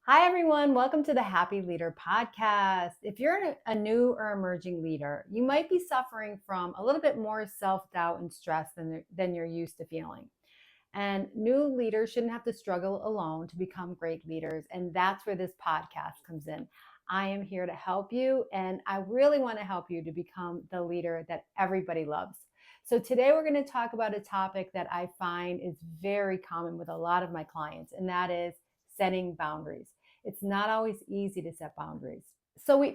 Hi, everyone. Welcome to the Happy Leader podcast. If you're a new or emerging leader, you might be suffering from a little bit more self doubt and stress than you're used to feeling. And new leaders shouldn't have to struggle alone to become great leaders. And that's where this podcast comes in. I am here to help you, and I really want to help you to become the leader that everybody loves. So, today we're going to talk about a topic that I find is very common with a lot of my clients, and that is setting boundaries. It's not always easy to set boundaries.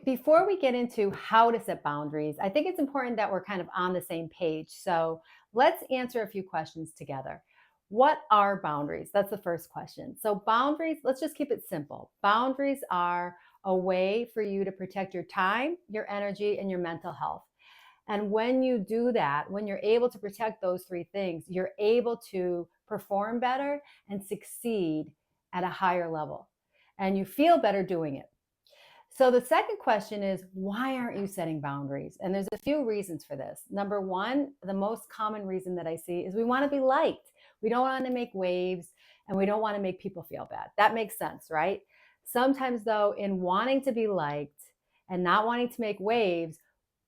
Before we get into how to set boundaries, I think it's important that we're kind of on the same page. So let's answer a few questions together. What are boundaries? That's the first question. So boundaries, let's just keep it simple. Boundaries are a way for you to protect your time, your energy, and your mental health. And when you do that, when you're able to protect those three things, you're able to perform better and succeed at a higher level. And you feel better doing it. So the second question is, why aren't you setting boundaries? And there's a few reasons for this. Number one, the most common reason that I see is we want to be liked. We don't want to make waves and we don't want to make people feel bad. That makes sense, right? Sometimes, though, in wanting to be liked and not wanting to make waves,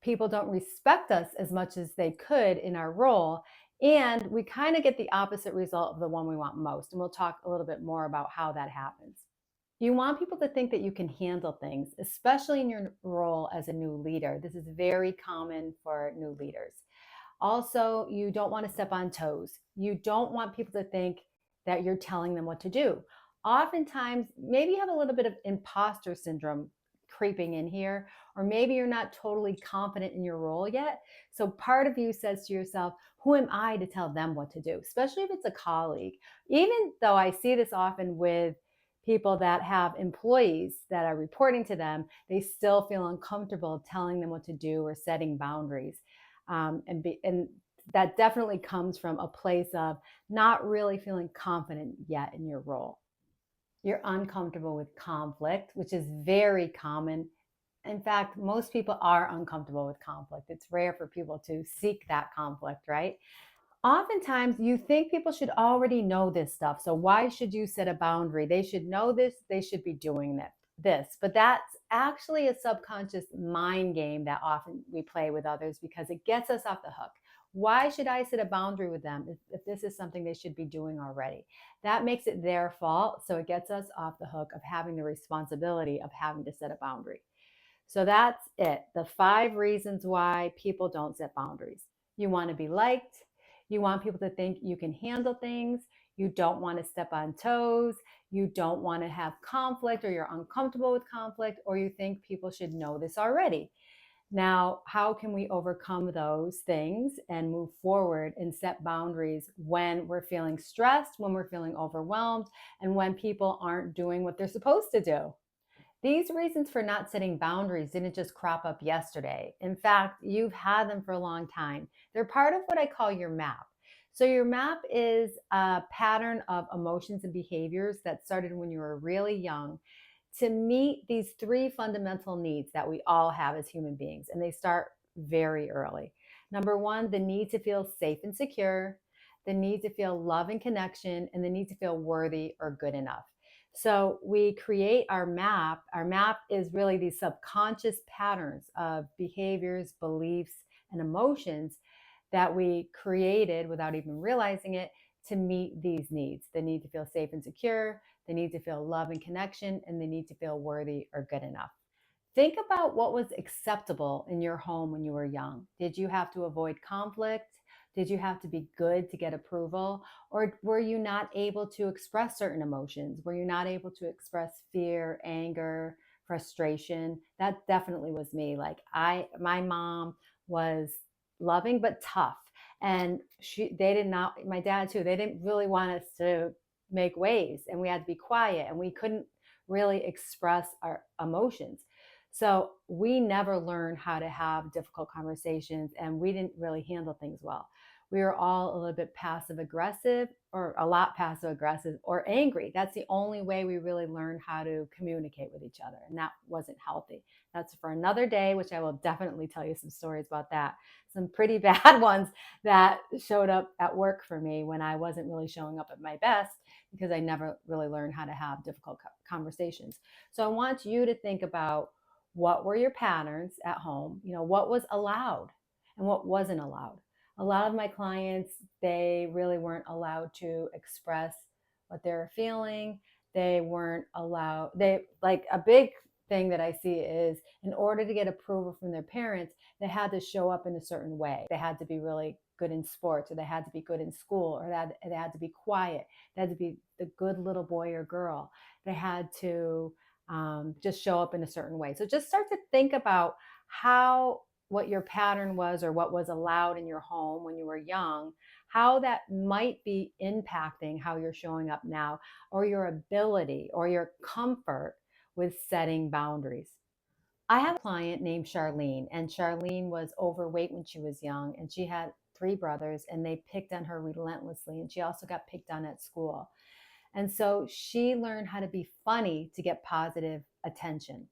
people don't respect us as much as they could in our role. And we kind of get the opposite result of the one we want most. And we'll talk a little bit more about how that happens. You want people to think that you can handle things, especially in your role as a new leader. This is very common for new leaders. Also, you don't want to step on toes. You don't want people to think that you're telling them what to do. Oftentimes, maybe you have a little bit of imposter syndrome creeping in here, or maybe you're not totally confident in your role yet. So part of you says to yourself, who am I to tell them what to do, especially if it's a colleague? Even though I see this often with people that have employees that are reporting to them, they still feel uncomfortable telling them what to do or setting boundaries. And that definitely comes from a place of not really feeling confident yet in your role. You're uncomfortable with conflict, which is very common. In fact, most people are uncomfortable with conflict. It's rare for people to seek that conflict, right? Oftentimes you think people should already know this stuff. So why should you set a boundary? They should know this, they should be doing this. But that's actually a subconscious mind game that often we play with others because it gets us off the hook. Why should I set a boundary with them if this is something they should be doing already? That makes it their fault. So it gets us off the hook of having the responsibility of having to set a boundary. So that's it. The 5 reasons why people don't set boundaries. You want to be liked. You want people to think you can handle things. You don't want to step on toes. You don't want to have conflict, or you're uncomfortable with conflict, or you think people should know this already. Now, how can we overcome those things and move forward and set boundaries when we're feeling stressed, when we're feeling overwhelmed, and when people aren't doing what they're supposed to do? These reasons for not setting boundaries didn't just crop up yesterday. In fact, you've had them for a long time. They're part of what I call your map. So, your map is a pattern of emotions and behaviors that started when you were really young to meet these 3 fundamental needs that we all have as human beings. And they start very early. Number one, the need to feel safe and secure, the need to feel love and connection, and the need to feel worthy or good enough. So we create our map. Our map is really these subconscious patterns of behaviors, beliefs, and emotions that we created without even realizing it to meet these needs: the need to feel safe and secure, the need to feel love and connection, and the need to feel worthy or good enough. Think about what was acceptable in your home when you were young. Did you have to avoid conflict? Did you have to be good to get approval? Or were you not able to express certain emotions? Were you not able to express fear, anger, frustration? That definitely was me. My mom was loving but tough. And they did not, my dad too, they didn't really want us to make waves, and we had to be quiet, and we couldn't really express our emotions. So we never learned how to have difficult conversations, and we didn't really handle things well. we were all a little bit passive aggressive, or a lot passive aggressive, or angry. That's the only way we really learned how to communicate with each other. And that wasn't healthy. That's for another day, which I will definitely tell you some stories about that. Some pretty bad ones that showed up at work for me when I wasn't really showing up at my best, because I never really learned how to have difficult conversations. So I want you to think about, what were your patterns at home? What was allowed and what wasn't allowed? A lot of my clients, they really weren't allowed to express what they were feeling. They weren't allowed, they like a big thing that I see is, in order to get approval from their parents, they had to show up in a certain way. They had to be really good in sports, or they had to be good in school, or they had to be quiet. They had to be the good little boy or girl. They had to just show up in a certain way. So just start to think about how, what your pattern was, or what was allowed in your home when you were young, how that might be impacting how you're showing up now, or your ability or your comfort with setting boundaries. I have a client named Charlene, and Charlene was overweight when she was young, and she had three brothers, and they picked on her relentlessly. And she also got picked on at school. And so she learned how to be funny to get positive attention.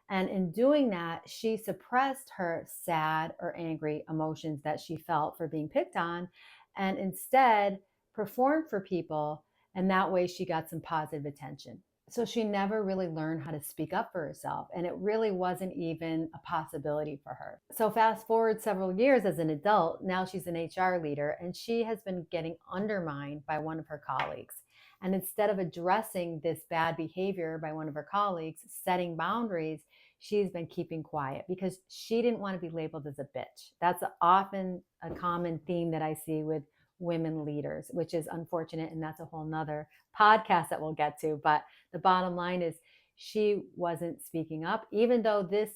And in doing that, she suppressed her sad or angry emotions that she felt for being picked on, and instead performed for people. And that way she got some positive attention. So she never really learned how to speak up for herself. And it really wasn't even a possibility for her. So fast forward several years as an adult, now she's an HR leader, and she has been getting undermined by one of her colleagues. And instead of addressing this bad behavior by one of her colleagues, setting boundaries, she's been keeping quiet because she didn't want to be labeled as a bitch. That's often a common theme that I see with women leaders, which is unfortunate. And that's a whole nother podcast that we'll get to. But the bottom line is, she wasn't speaking up, even though this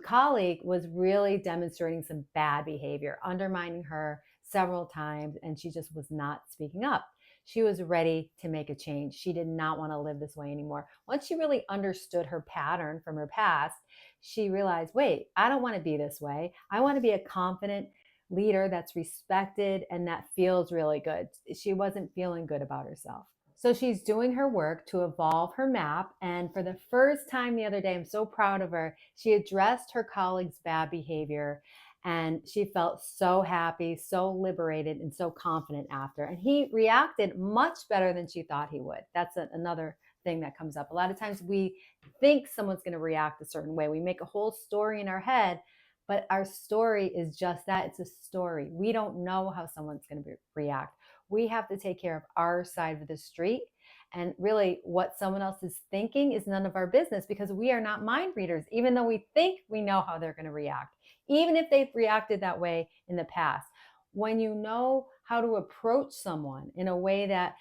colleague was really demonstrating some bad behavior, undermining her several times, and she just was not speaking up. She was ready to make a change. She did not want to live this way anymore. Once she really understood her pattern from her past, she realized, wait, I don't want to be this way. I want to be a confident leader that's respected and that feels really good. She wasn't feeling good about herself. So she's doing her work to evolve her map. And for the first time the other day, I'm so proud of her. She addressed her colleagues' bad behavior, and she felt so happy, so liberated, and so confident after. And he reacted much better than she thought he would. That's another thing that comes up. A lot of times we think someone's going to react a certain way. We make a whole story in our head, but our story is just that. It's a story. We don't know how someone's going to react. We have to take care of our side of the street. And really, what someone else is thinking is none of our business, because we are not mind readers, even though we think we know how they're going to react, even if they've reacted that way in the past. When you know how to approach someone in a way that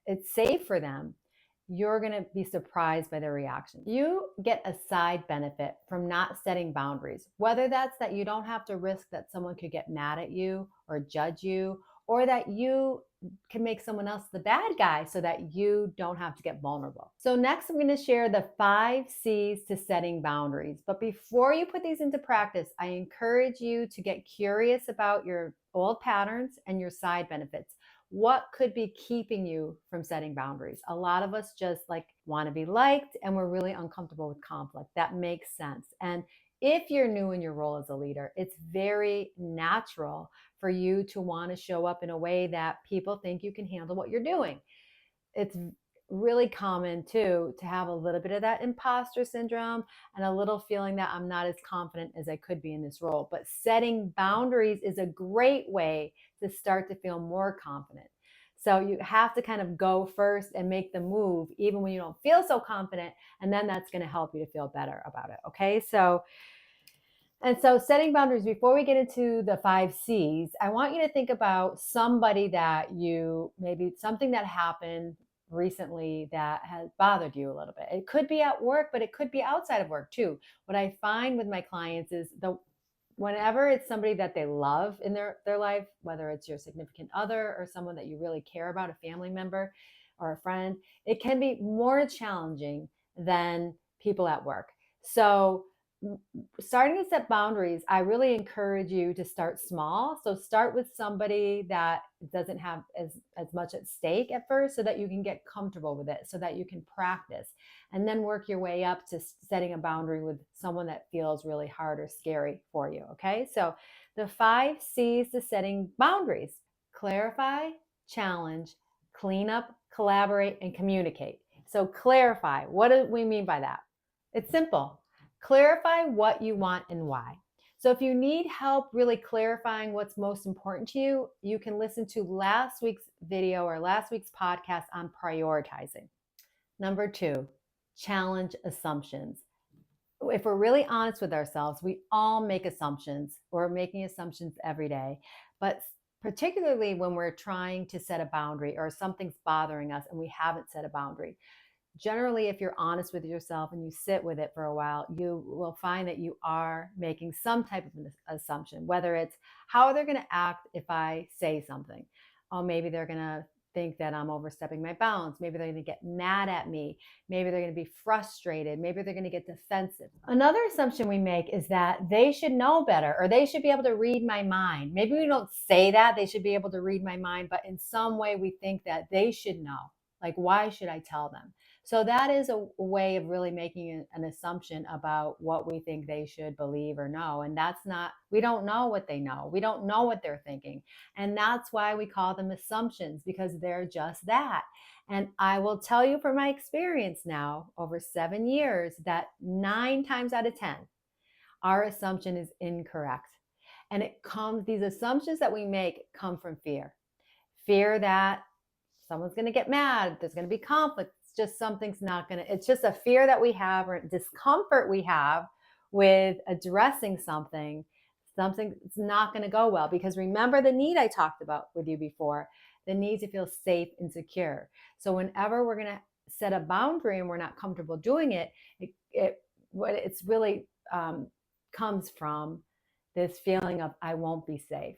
it's safe for them, you're going to be surprised by their reaction. You get a side benefit from not setting boundaries, whether that's that you don't have to risk that someone could get mad at you or judge you, or that you can make someone else the bad guy so that you don't have to get vulnerable. So next, I'm going to share the 5 C's to setting boundaries. But before you put these into practice, I encourage you to get curious about your old patterns and your side benefits. What could be keeping you from setting boundaries? A lot of us just want to be liked, and we're really uncomfortable with conflict. That makes sense. And if you're new in your role as a leader, it's very natural for you to want to show up in a way that people think you can handle what you're doing. It's really common too to have a little bit of that imposter syndrome and a little feeling that I'm not as confident as I could be in this role. But setting boundaries is a great way to start to feel more confident. So you have to kind of go first and make the move, even when you don't feel so confident. And then that's going to help you to feel better about it. Okay. So setting boundaries, before we get into the 5 C's, I want you to think about somebody that maybe something that happened recently that has bothered you a little bit. It could be at work, but it could be outside of work too. What I find with my clients is whenever it's somebody that they love in their life, whether it's your significant other or someone that you really care about, a family member or a friend, it can be more challenging than people at work. So starting to set boundaries, I really encourage you to start small. So start with somebody that doesn't have as much at stake at first, so that you can get comfortable with it, so that you can practice, and then work your way up to setting a boundary with someone that feels really hard or scary for you. Okay, so the 5 C's to setting boundaries: clarify, challenge, clean up, collaborate, and communicate. So clarify, what do we mean by that? It's simple. Clarify what you want and why. So if you need help really clarifying what's most important to you, you can listen to last week's video or last week's podcast on prioritizing. Number 2, challenge assumptions. If we're really honest with ourselves, we all make assumptions. We're making assumptions every day. But particularly when we're trying to set a boundary or something's bothering us and we haven't set a boundary, generally, if you're honest with yourself and you sit with it for a while, you will find that you are making some type of an assumption, whether it's how they're going to act if I say something. Oh, maybe they're going to think that I'm overstepping my bounds. Maybe they're going to get mad at me. Maybe they're going to be frustrated. Maybe they're going to get defensive. Another assumption we make is that they should know better, or they should be able to read my mind. Maybe we don't say that they should be able to read my mind, but in some way we think that they should know. Like, why should I tell them? So that is a way of really making an assumption about what we think they should believe or know. And that's not, we don't know what they know. We don't know what they're thinking. And that's why we call them assumptions, because they're just that. And I will tell you from my experience now, over 7 years, that 9 times out of 10, our assumption is incorrect. And these assumptions that we make come from fear. Fear that someone's going to get mad, there's going to be conflict. It's just something's not going to, it's just a fear that we have, or discomfort we have with addressing something. Something's not going to go well, because remember the need I talked about with you before, the need to feel safe and secure. So whenever we're going to set a boundary and we're not comfortable doing it, what it's really comes from this feeling of, I won't be safe.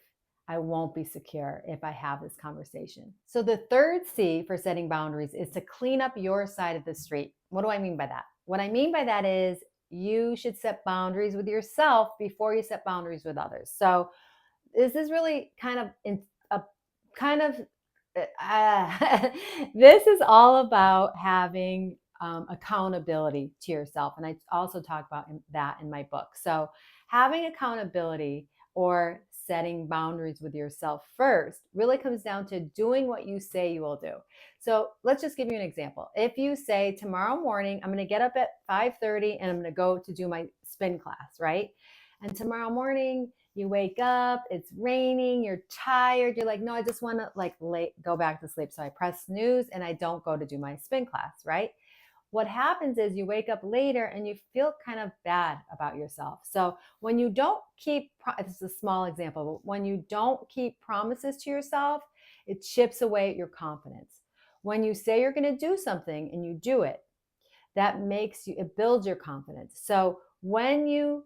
I won't be secure if I have this conversation. So the 3rd C for setting boundaries is to clean up your side of the street. What do I mean by that? What I mean by that is you should set boundaries with yourself before you set boundaries with others. So this is really kind of a kind of this is all about having accountability to yourself, and I also talk about that in my book. So having accountability, or setting boundaries with yourself first, really comes down to doing what you say you will do. So let's just give you an example. If you say, tomorrow morning I'm going to get up at 5:30 and I'm going to go to do my spin class, right? And tomorrow morning you wake up, it's raining, you're tired, you're like, no, I just want to go back to sleep. So I press snooze and I don't go to do my spin class, right? What happens is you wake up later and you feel kind of bad about yourself. So when you don't keep, this is a small example, but when you don't keep promises to yourself, it chips away at your confidence. When you say you're going to do something and you do it, it builds your confidence. So when you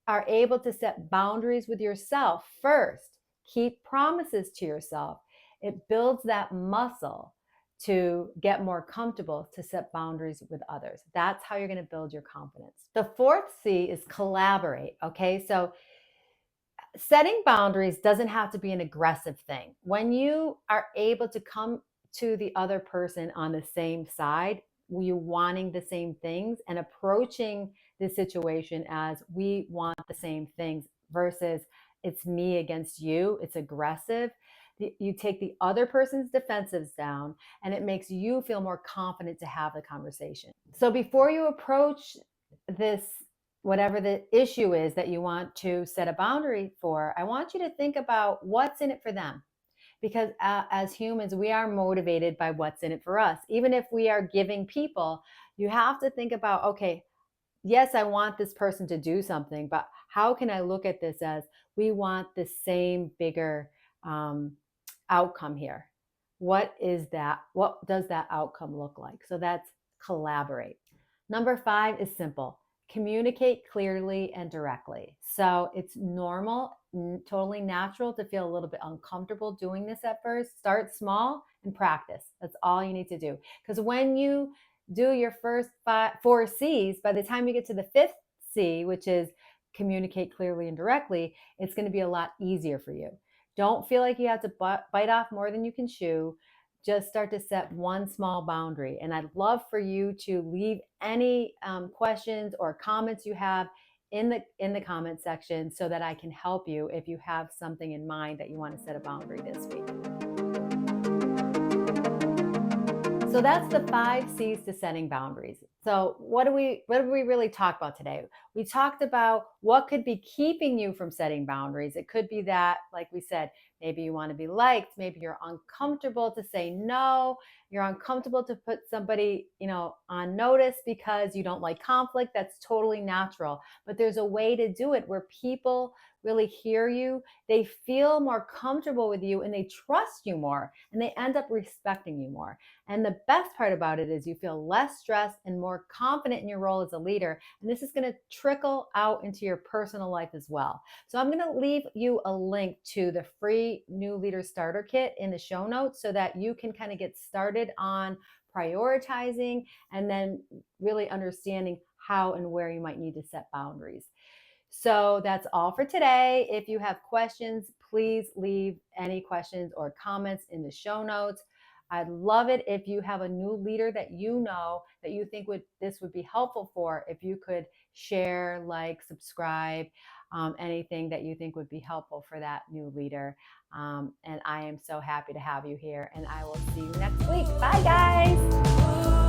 are able to set boundaries with yourself first, keep promises to yourself, it builds that muscle to get more comfortable to set boundaries with others. That's how you're going to build your confidence. The 4th C is collaborate. Okay, so setting boundaries doesn't have to be an aggressive thing. When you are able to come to the other person on the same side, you wanting the same things and approaching the situation as, we want the same things, versus it's me against you, it's aggressive. You take the other person's defensives down, and it makes you feel more confident to have the conversation. So before you approach this, whatever the issue is that you want to set a boundary for, I want you to think about what's in it for them. Because as humans, we are motivated by what's in it for us. Even if we are giving people, you have to think about, okay, yes, I want this person to do something, but how can I look at this as, we want the same bigger outcome here? What is that? What does that outcome look like? So that's collaborate. Number 5 is simple. Communicate clearly and directly. So it's normal, totally natural to feel a little bit uncomfortable doing this at first. Start small and practice. That's all you need to do. Because when you do your first 4 C's, by the time you get to the 5th C, which is communicate clearly and directly, it's going to be a lot easier for you. Don't feel like you have to bite off more than you can chew. Just start to set one small boundary. And I'd love for you to leave any questions or comments you have in the comment section so that I can help you if you have something in mind that you want to set a boundary this week. So that's the 5 C's to setting boundaries. So what did we really talk about today? We talked about what could be keeping you from setting boundaries. It could be that, like we said, maybe you want to be liked, maybe you're uncomfortable to say no, you're uncomfortable to put somebody, on notice because you don't like conflict. That's totally natural. But there's a way to do it where people really hear you, they feel more comfortable with you, and they trust you more, and they end up respecting you more. And the best part about it is you feel less stressed and more confident in your role as a leader. And this is going to trickle out into your personal life as well. So I'm going to leave you a link to the free new leader starter kit in the show notes so that you can kind of get started on prioritizing and then really understanding how and where you might need to set boundaries. So that's all for today. If you have questions, please leave any questions or comments in the show notes. I'd love it if you have a new leader that you know that you think this would be helpful for, if you could share, like, subscribe, anything that you think would be helpful for that new leader. And I am so happy to have you here, and I will see you next week. Bye, guys.